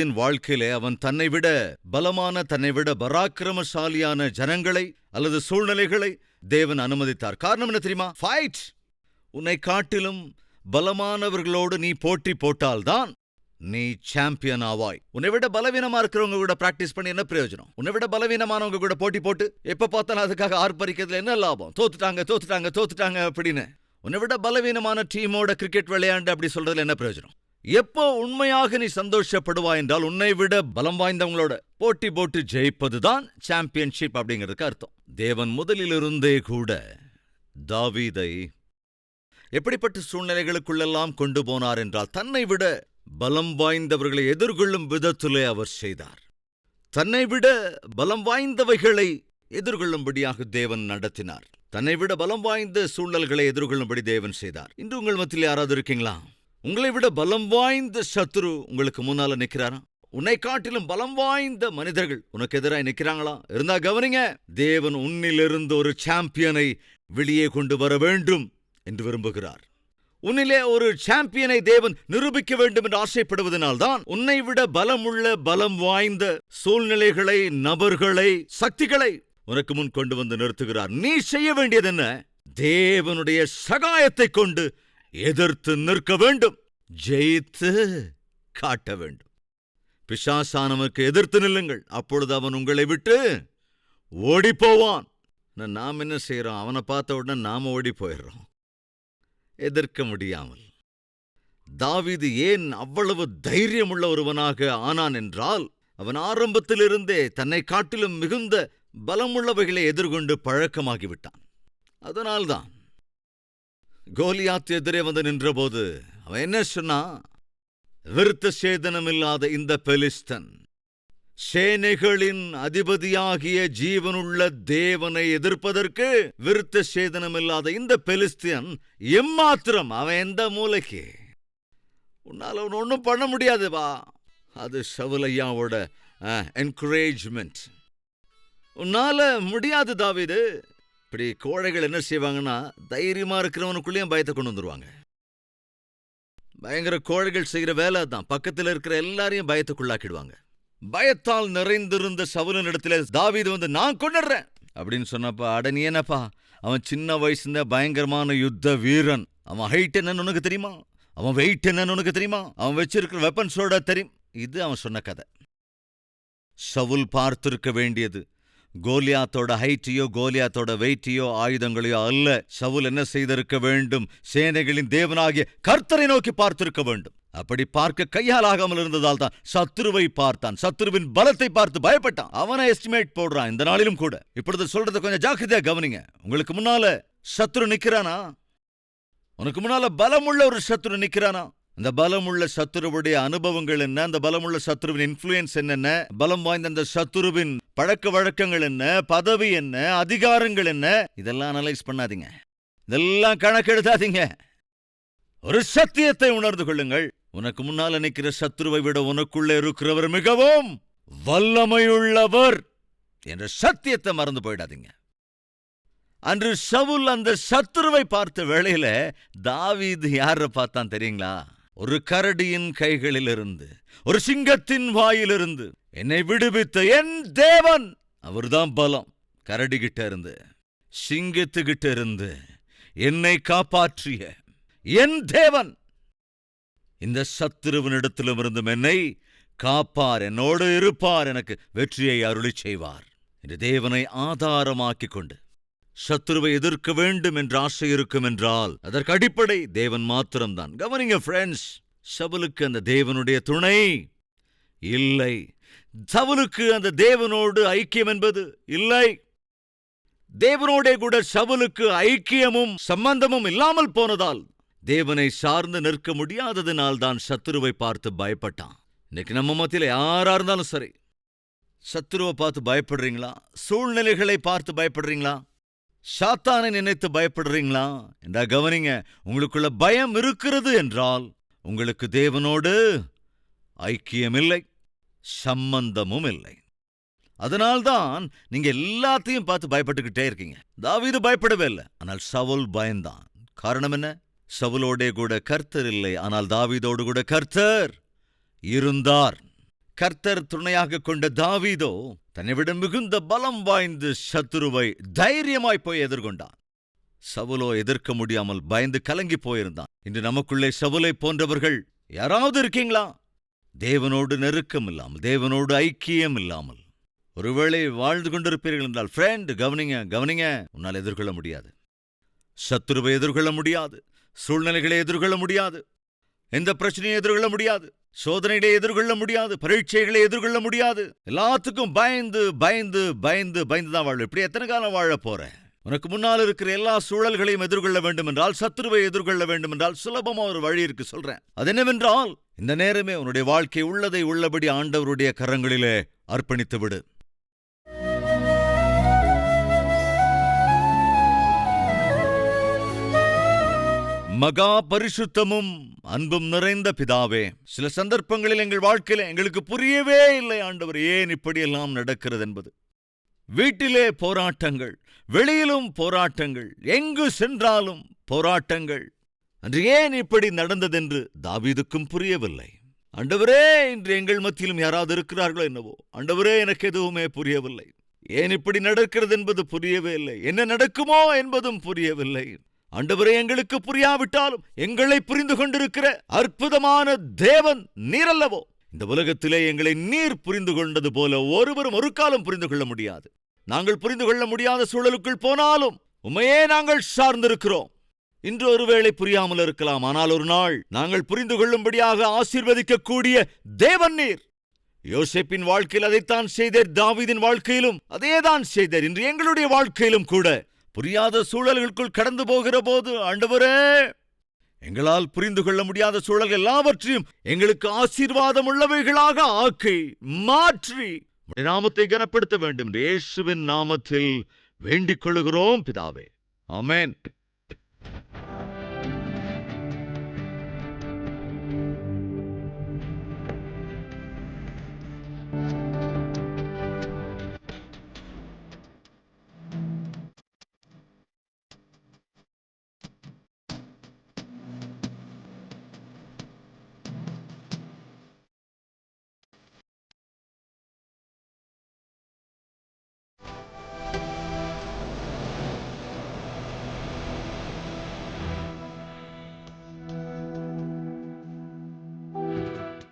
தாவீதின் வாழ்க்கையிலே அவன் தன்னை விட பலமான, தன்னை விட பராக்கிரமசாலியான ஜனங்களை அல்லது சூழ்நிலைகளை தேவன் அனுமதித்தார். காரணம் என்ன தெரியுமா? ஃபைட். உன்னை காட்டிலும் பலமானவர்களோடு நீ போட்டி போட்டால்தான் நீ சாம்பியன் ஆவாய். உன்னை விட பலவீனமா இருக்கிறவங்க கூட பிராக்டிஸ் பண்ணி என்ன பிரயோஜனம்? உன்னை விட பலவீனமானவங்க கூட போட்டி போட்டு எப்ப பார்த்தாலும் அதுக்காக ஆர்ப்பரிக்கிறதுல என்ன லாபம்? தோத்துட்டாங்க அப்படின்னு உன்னை விட பலவீனமான டீமோட கிரிக்கெட் விளையாண்டு அப்படி சொல்றதுல என்ன பிரயோஜனம்? எப்போ உண்மையாக நீ சந்தோஷப்படுவாய் என்றால் உன்னை விட பலம் வாய்ந்தவங்களோட போட்டி போட்டு ஜெயிப்பதுதான் சாம்பியன்ஷிப் அப்படிங்கிறதுக்கு அர்த்தம். தேவன் முதலிலிருந்தே கூட தாவீதை எப்படிப்பட்ட சூழ்நிலைகளுக்குள்ளெல்லாம் கொண்டு போனார் என்றால் தன்னை விட பலம் வாய்ந்தவர்களை எதிர்கொள்ளும் விதத்திலே அவர் செய்தார். தன்னை விட பலம் வாய்ந்தவைகளை எதிர்கொள்ளும்படியாக தேவன் நடத்தினார். தன்னை விட பலம் வாய்ந்த சூழ்நிலைகளை எதிர்கொள்ளும்படி தேவன் செய்தார். இன்று உங்கள் மத்தியில் யாராவது இருக்கீங்களா? உங்களை விட பலம் வாய்ந்த சத்துரு உங்களுக்கு முன்னால நிக்கிறாரா? உன்னை காட்டிலும் பலம் வாய்ந்த மனிதர்கள் உனக்கு எதிராக நிக்கிறாங்களா? இருந்தா கவனிங்க, தேவன் உன்னிலிருந்து ஒரு சாம்பியனை வெளியே கொண்டு வர வேண்டும் என்று விரும்புகிறார். உன்னிலே ஒரு சாம்பியனை தேவன் நிரூபிக்க வேண்டும் என்று ஆசைப்படுவதனால்தான் உன்னை விட பலமுள்ள, பலம் வாய்ந்த சூழ்நிலைகளை, நபர்களை, சக்திகளை உனக்கு முன் கொண்டு வந்து நிறுத்துகிறார். நீ செய்ய வேண்டியது என்ன? தேவனுடைய சகாயத்தை கொண்டு எதிர்த்து நிற்க வேண்டும், ஜெயித்து காட்ட வேண்டும். பிசாசானவனுக்கு எதிர்த்து நில்லுங்கள், அப்பொழுது அவன் உங்களை விட்டு ஓடிப்போவான். நாம் என்ன செய்யறோம்? அவனை பார்த்த உடனே நாம ஓடி போயிடுறோம், எதிர்க்க முடியாமல். தாவீது ஏன் அவ்வளவு தைரியமுள்ள ஒருவனாக ஆனான் என்றால் அவன் ஆரம்பத்திலிருந்தே தன்னை காட்டிலும் மிகுந்த பலமுள்ளவைகளை எதிர்கொண்டு பழக்கமாகிவிட்டான். அதனால்தான் கோலியாத் எதிரே வந்து நின்றபோது அவன் என்ன சொன்னா? விருத்த சேதனமில்லாத இந்த பெலிஸ்தன் சேனைகளின் அதிபதியாகிய ஜீவனுள்ள தேவனை எதிர்ப்பதற்கு விருத்த சேதனமில்லாத இந்த பெலிஸ்தியன் எம்மாத்திரம்? அவன் எந்த மூலைக்கு? உன்னால அவன் ஒன்றும் பண்ண முடியாது வா. அது சவுலையாவோட என்கரேஜ்மெண்ட். உன்னால முடியாது தாவீது. இப்படி கோழைகள் என்ன செய்வாங்கன்னா, தைரியமா இருக்கிறவனுக்குள்ளேயும் பயத்தை கொண்டு வந்துருவாங்க. பயங்கர கோழைகள் செய்கிற வேலை தான், பக்கத்தில் இருக்கிற எல்லாரையும் பயத்துக்குள்ளாக்கிடுவாங்க. பயத்தால் நிறைந்திருந்த சவுலின் இடத்துல தாவீது வந்து நான் கொண்டுடுறேன் அப்படின்னு சொன்னப்பா, அட நீ என்னப்பா, அவன் சின்ன வயசுல பயங்கரமான யுத்த வீரன். அவன் ஹைட் என்னன்னு உனக்கு தெரியுமா? அவன் வெயிட் என்னன்னு உனக்கு தெரியுமா? அவன் வச்சிருக்கிற வெப்பன்ஸோட தெரியும். இது அவன் சொன்ன கதை. சவுல் பார்த்திருக்க வேண்டியது கோலியாத்தோட ஹைட்டையோ, கோலியாத்தோட வெயிட்டையோ, ஆயுதங்களையோ அல்ல. சவுல் என்ன செய்திருக்க வேண்டும்? சேனைகளின் தேவனாகிய கர்த்தரை நோக்கி பார்த்திருக்க வேண்டும். அப்படி பார்க்க கையால் ஆகாமல் இருந்ததால் தான் சத்துருவை பார்த்தான், சத்துருவின் பலத்தை பார்த்து பயப்பட்டான். அவனை எஸ்டிமேட் போடுறான் இந்த நாளிலும் கூட. இப்பொழுது சொல்றத கொஞ்சம் ஜாக்கிரதையா கவனிங்க. உங்களுக்கு முன்னால சத்துரு நிக்கிறானா? உனக்கு முன்னால பலமுள்ள ஒரு சத்துரு நிக்கிறானா? அந்த பலமுள்ள சத்துருவுடைய அனுபவங்கள் என்ன? அந்த பலமுள்ள சத்துருவின் இன்ஃப்ளூயன்ஸ் என்னென்ன? பலம் வாய்ந்த அந்த சத்துருவின் பழக்க வழக்கங்கள் என்ன? பதவி என்ன? அதிகாரங்கள் என்ன? இதெல்லாம் அனலைஸ் பண்ணாதீங்க, இதெல்லாம் கணக்கெடுத்தாதீங்க. ஒரு சத்தியத்தை உணர்ந்து கொள்ளுங்கள். உனக்கு முன்னால நிற்கிற சத்துருவை விட உனக்குள்ளே இருக்கிறவர் மிகவும் வல்லமையுள்ளவர் என்ற சத்தியத்தை மறந்து போயிடாதீங்க. அன்று சவுல் அந்த சத்துருவை பார்த்த வேளையில தாவீது யார பார்த்தான் தெரியுங்களா? ஒரு கரடியின் கைகளிலிருந்து, ஒரு சிங்கத்தின் வாயிலிருந்து என்னை விடுவித்த என் தேவன், அவர்தான் பலம். கரடிகிட்ட இருந்து, சிங்கத்துக்கிட்ட இருந்து என்னை காப்பாற்றிய என் தேவன், இந்த சத்துருவனிடத்திலும் இருந்தும் என்னை காப்பார், என்னோடு இருப்பார், எனக்கு வெற்றியை அருளி செய்வார். இந்த தேவனை ஆதாரமாக்கிக் கொண்டு சத்துருவை எதிர்க்க வேண்டும் என்ற ஆசை இருக்கும் என்றால் அதற்கு அடிப்படை தேவன் மாத்திரம்தான். கவனிங்க ஃப்ரெண்ட்ஸ், சவுலுக்கு அந்த தேவனுடைய துணை இல்லை. சவுலுக்கு அந்த தேவனோடு ஐக்கியம் என்பது இல்லை. தேவனோட கூட சவுலுக்கு ஐக்கியமும் சம்பந்தமும் இல்லாமல் போனதால் தேவனை சார்ந்து நிற்க முடியாததினால் தான் சத்துருவை பார்த்து பயப்பட்டான். இன்னைக்கு நம்ம மத்தியில யாரா இருந்தாலும் சரி, சத்துருவை பார்த்து பயப்படுறீங்களா? சூழ்நிலைகளை பார்த்து பயப்படுறீங்களா? சாத்தானை நினைத்து பயப்படுறீங்களா? என்றா கவனிங்க, உங்களுக்குள்ள பயம் இருக்கிறது என்றால் உங்களுக்கு தேவனோடு ஐக்கியம் இல்லை, சம்பந்தமும் இல்லை. அதனால்தான் நீங்க எல்லாத்தையும் பார்த்து பயப்பட்டுக்கிட்டே இருக்கீங்க. தாவீது பயப்படவே இல்லை, ஆனால் சவுல் பயந்தான். காரணம் என்ன? சவுலோடே கூட கர்த்தர் இல்லை, ஆனால் தாவீதோடு கூட கர்த்தர் இருந்தார். கர்த்தர் துணையாக கொண்ட தாவீதோ தன்னை விட மிகுந்த பலம் வாய்ந்த சத்துருவை தைரியமாய் போய் எதிர்கொண்டான். சவுலோ எதிர்க்க முடியாமல் பயந்து கலங்கி போயிருந்தான். இன்று நமக்குள்ளே சவுலை போன்றவர்கள் யாராவது இருக்கீங்களா? தேவனோடு நெருக்கம் இல்லாமல், தேவனோடு ஐக்கியம் இல்லாமல் ஒருவேளை வாழ்ந்து கொண்டிருப்பீர்கள் என்றால், ஃப்ரெண்ட், கவனிங்க, உன்னால் எதிர்கொள்ள முடியாது. சத்துருவை எதிர்கொள்ள முடியாது. சூழ்நிலைகளை எதிர்கொள்ள முடியாது. எந்த பிரச்சனையை எதிர்கொள்ள முடியாது. சோதனைகளை எதிர்கொள்ள முடியாது. பரீட்சைகளை எதிர்கொள்ள முடியாது. எல்லாத்துக்கும் பயந்து பயந்து பயந்து பயந்துதான் வாழ்வு. இப்படி எத்தனை காலம் வாழ போற? உனக்கு முன்னால் இருக்கிற எல்லா சூழல்களையும் எதிர்கொள்ள வேண்டும் என்றால், சத்துருவை எதிர்கொள்ள வேண்டும் என்றால் சுலபமா ஒரு வழி இருக்கு, சொல்றேன். அது என்னவென்றால், இந்த நேரமே உன்னுடைய வாழ்க்கை உள்ளதை உள்ளபடி ஆண்டவருடைய கரங்களிலே அர்ப்பணித்து விடு. மகா பரிசுத்தமும் அன்பும் நிறைந்த பிதாவே, சில சந்தர்ப்பங்களில் எங்கள் வாழ்க்கையில எங்களுக்கு புரியவே இல்லை ஆண்டவர், ஏன் இப்படியெல்லாம் நடக்கிறது என்பது. வீட்டிலே போராட்டங்கள், வெளியிலும் போராட்டங்கள், எங்கு சென்றாலும் போராட்டங்கள். அன்று ஏன் இப்படி நடந்ததென்று தாவீதுக்கும் புரியவில்லை. ஆண்டவரே, இன்று எங்கள் மத்தியிலும் யாராவது இருக்கிறார்களோ என்னவோ. ஆண்டவரே, எனக்கு எதுவுமே புரியவில்லை. ஏன் இப்படி நடக்கிறது என்பது புரியவே இல்லை. என்ன நடக்குமோ என்பதும் புரியவில்லை. ஆண்டவரே, எங்களுக்கு புரியாவிட்டாலும் எங்களை புரிந்து கொண்டிருக்கிற அற்புதமான தேவன் நீரல்லவோ. இந்த உலகத்திலே எங்களை நீர் புரிந்து கொண்டது போல ஒருவரும் ஒரு காலம் புரிந்து கொள்ள முடியாது. நாங்கள் புரிந்து கொள்ள முடியாத சூழலுக்குள் போனாலும் உம்மையே நாங்கள் சார்ந்திருக்கிறோம். இன்று ஒருவேளை புரியாமல் இருக்கலாம், ஆனால் ஒரு நாள் நாங்கள் புரிந்து கொள்ளும்படியாக ஆசீர்வதிக்கக்கூடிய தேவன் நீர். யோசேப்பின் வாழ்க்கையில் அதைத்தான் செய்தேர். தாவீதின் வாழ்க்கையிலும் அதேதான் செய்தேர். இன்று எங்களுடைய வாழ்க்கையிலும் கூட புரியாத சூழல்களுக்குள் கடந்து போகிற போது, ஆண்டவரே, எங்களால் புரிந்து கொள்ள முடியாத சூழல்கள் எல்லாவற்றையும் எங்களுக்கு ஆசீர்வாதம் உள்ளவைகளாக ஆக்கி மாற்றி நாமத்தை கனப்படுத்த வேண்டும். இயேசுவின் நாமத்தில் வேண்டிக் கொள்கிறோம் பிதாவே. ஆமென்.